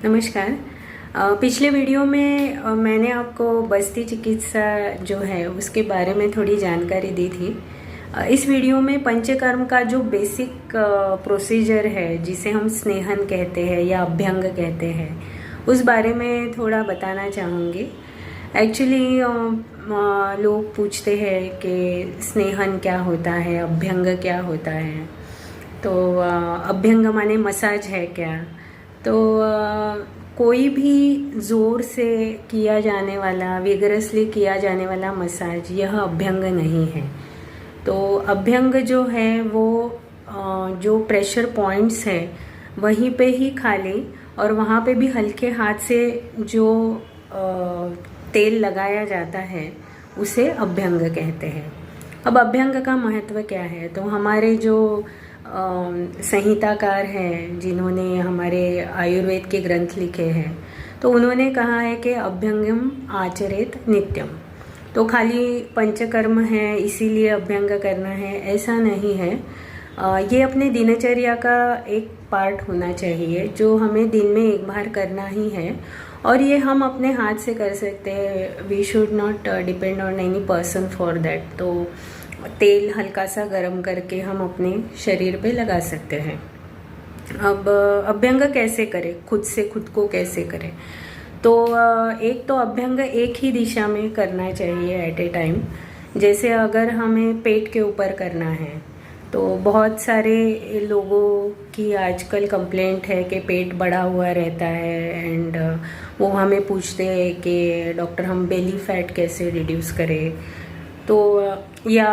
नमस्कार। पिछले वीडियो में मैंने आपको बस्ती चिकित्सा जो है उसके बारे में थोड़ी जानकारी दी थी। इस वीडियो में पंचकर्म का जो बेसिक प्रोसीजर है जिसे हम स्नेहन कहते हैं या अभ्यंग कहते हैं उस बारे में थोड़ा बताना चाहूँगी। एक्चुअली लोग पूछते हैं कि स्नेहन क्या होता है, अभ्यंग क्या होता है। तो अभ्यंग माने मसाज है क्या। तो कोई भी ज़ोर से किया जाने वाला, विगरसली किया जाने वाला मसाज यह अभ्यंग नहीं है। तो अभ्यंग जो है वो जो प्रेशर पॉइंट्स है वहीं पे ही खाली और वहाँ पे भी हल्के हाथ से जो तेल लगाया जाता है उसे अभ्यंग कहते हैं। अब अभ्यंग का महत्व क्या है, तो हमारे जो संहिताकार हैं जिन्होंने हमारे आयुर्वेद के ग्रंथ लिखे हैं तो उन्होंने कहा है कि अभ्यंगम आचरेत नित्यम। तो खाली पंचकर्म है इसीलिए अभ्यंग करना है ऐसा नहीं है। ये अपने दिनचर्या का एक पार्ट होना चाहिए जो हमें दिन में एक बार करना ही है और ये हम अपने हाथ से कर सकते हैं। We should not depend on any person for that. तो तेल हल्का सा गर्म करके हम अपने शरीर पे लगा सकते हैं। अब अभ्यंग कैसे करें, खुद से खुद को कैसे करें। तो एक तो अभ्यंग एक ही दिशा में करना चाहिए एट ए टाइम। जैसे अगर हमें पेट के ऊपर करना है तो बहुत सारे लोगों की आजकल कंप्लेंट है कि पेट बड़ा हुआ रहता है एंड वो हमें पूछते हैं कि डॉक्टर हम बेली फैट कैसे रिड्यूस करें। तो या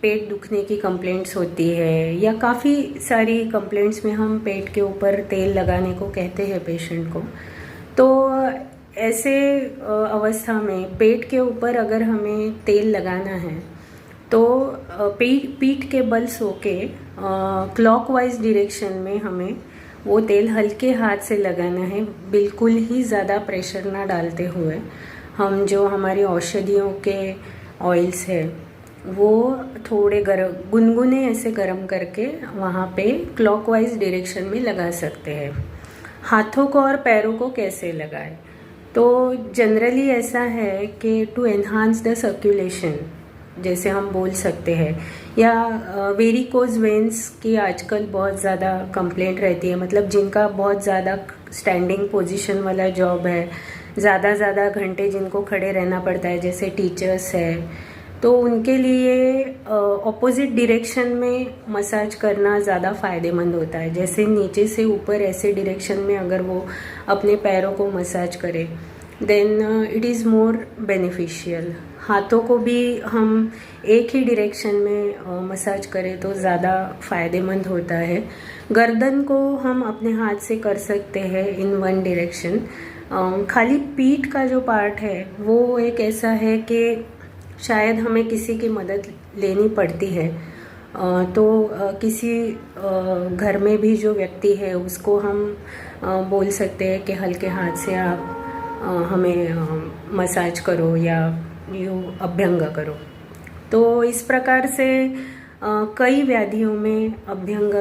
पेट दुखने की कंप्लेंट्स होती है या काफ़ी सारी कंप्लेंट्स में हम पेट के ऊपर तेल लगाने को कहते हैं पेशेंट को। तो ऐसे अवस्था में पेट के ऊपर अगर हमें तेल लगाना है तो पीठ के बल सो के क्लॉकवाइज डायरेक्शन में हमें वो तेल हल्के हाथ से लगाना है, बिल्कुल ही ज़्यादा प्रेशर ना डालते हुए। हम जो हमारी औषधियों के ऑयल्स है वो थोड़े गरम गुनगुने ऐसे गरम करके वहाँ पे क्लॉकवाइज डायरेक्शन में लगा सकते हैं। हाथों को और पैरों को कैसे लगाएं, तो जनरली ऐसा है कि टू एनहांस द सर्कुलेशन जैसे हम बोल सकते हैं, या वेरिकोज वेंस की आजकल बहुत ज़्यादा कंप्लेंट रहती है। मतलब जिनका बहुत ज़्यादा स्टैंडिंग पोजीशन वाला जॉब है, ज़्यादा घंटे जिनको खड़े रहना पड़ता है, जैसे टीचर्स है, तो उनके लिए ऑपोजिट डायरेक्शन में मसाज करना ज़्यादा फ़ायदेमंद होता है। जैसे नीचे से ऊपर ऐसे डायरेक्शन में अगर वो अपने पैरों को मसाज करे then it is more beneficial. हाथों को भी हम एक ही डायरेक्शन में मसाज करें तो ज़्यादा फ़ायदेमंद होता है। गर्दन को हम अपने हाथ से कर सकते हैं इन वन डायरेक्शन। खाली पीठ का जो पार्ट है वो एक ऐसा है कि शायद हमें किसी की मदद लेनी पड़ती है। तो किसी घर में भी जो व्यक्ति है उसको हम बोल सकते हैं कि हल्के हाथ से आप हमें मसाज करो या यूँ अभ्यंग करो। तो इस प्रकार से कई व्याधियों में अभ्यंग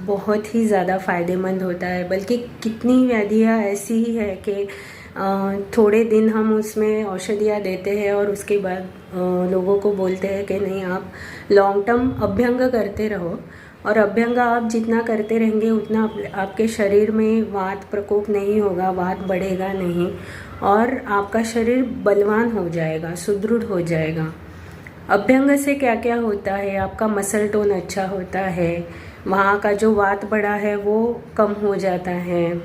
बहुत ही ज़्यादा फ़ायदेमंद होता है। बल्कि कितनी व्याधियाँ ऐसी ही है कि थोड़े दिन हम उसमें औषधियाँ देते हैं और उसके बाद लोगों को बोलते हैं कि नहीं आप लॉन्ग टर्म अभ्यंग करते रहो। और अभ्यंग आप जितना करते रहेंगे उतना आपके शरीर में वात प्रकोप नहीं होगा, वात बढ़ेगा नहीं और आपका शरीर बलवान हो जाएगा, सुदृढ़ हो जाएगा। अभ्यंग से क्या क्या होता है, आपका मसल टोन अच्छा होता है, वहाँ का जो वात बढ़ा है वो कम हो जाता है।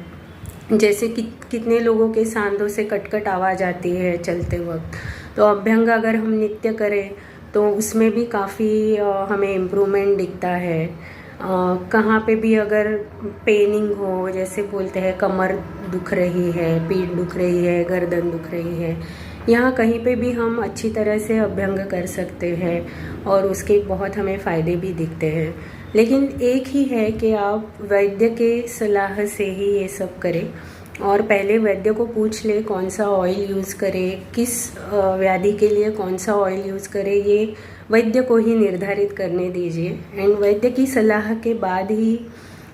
जैसे कि कितने लोगों के सांधों से कटकट आवाज़ आती है चलते वक्त, तो अभ्यंग अगर हम नित्य करें तो उसमें भी काफ़ी हमें इम्प्रूवमेंट दिखता है। कहाँ पे भी अगर पेनिंग हो, जैसे बोलते हैं कमर दुख रही है, पीठ दुख रही है, गर्दन दुख रही है, यहाँ कहीं पे भी हम अच्छी तरह से अभ्यंग कर सकते हैं और उसके बहुत हमें फ़ायदे भी दिखते हैं। लेकिन एक ही है कि आप वैद्य के सलाह से ही ये सब करें और पहले वैद्य को पूछ ले कौन सा ऑयल यूज़ करें, किस व्याधि के लिए कौन सा ऑयल यूज़ करें, ये वैद्य को ही निर्धारित करने दीजिए एंड वैद्य की सलाह के बाद ही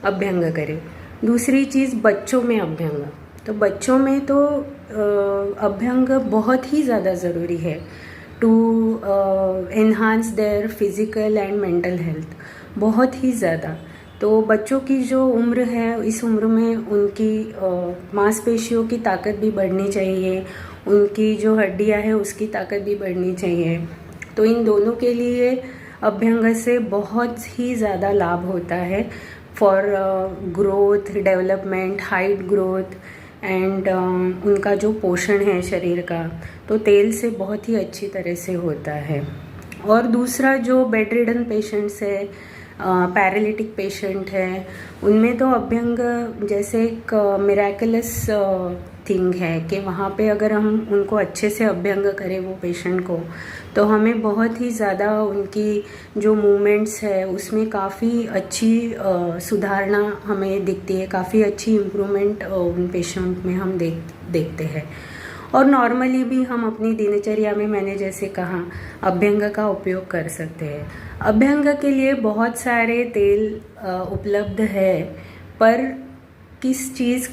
अभ्यंग करें। दूसरी चीज़ बच्चों में अभ्यंग। तो बच्चों में तो अभ्यंग बहुत ही ज़्यादा ज़रूरी है to enhance their physical and mental health, बहुत ही ज़्यादा। तो बच्चों की जो उम्र है, इस उम्र में उनकी मांसपेशियों की ताकत भी बढ़नी चाहिए, उनकी जो हड्डियां है उसकी ताकत भी बढ़नी चाहिए। तो इन दोनों के लिए अभ्यंग से बहुत ही ज़्यादा लाभ होता है for growth, development, height growth and उनका जो पोषण है शरीर का, तो तेल से बहुत ही अच्छी तरह से होता है। और दूसरा जो बेड रिडन पेशेंट्स है, पैरालिटिक पेशेंट है, उनमें तो अभ्यंग जैसे एक मिराकुलस थिंग है कि वहाँ पे अगर हम उनको अच्छे से अभ्यंग करें वो पेशेंट को, तो हमें बहुत ही ज़्यादा उनकी जो मूवमेंट्स है उसमें काफ़ी अच्छी सुधारना हमें दिखती है, काफ़ी अच्छी इम्प्रूवमेंट उन पेशेंट में हम देखते हैं। और नॉर्मली भी हम अपनी दिनचर्या में, मैंने जैसे कहा, अभ्यंग का उपयोग कर सकते हैं। अभ्यंग के लिए बहुत सारे तेल उपलब्ध है, पर किस चीज़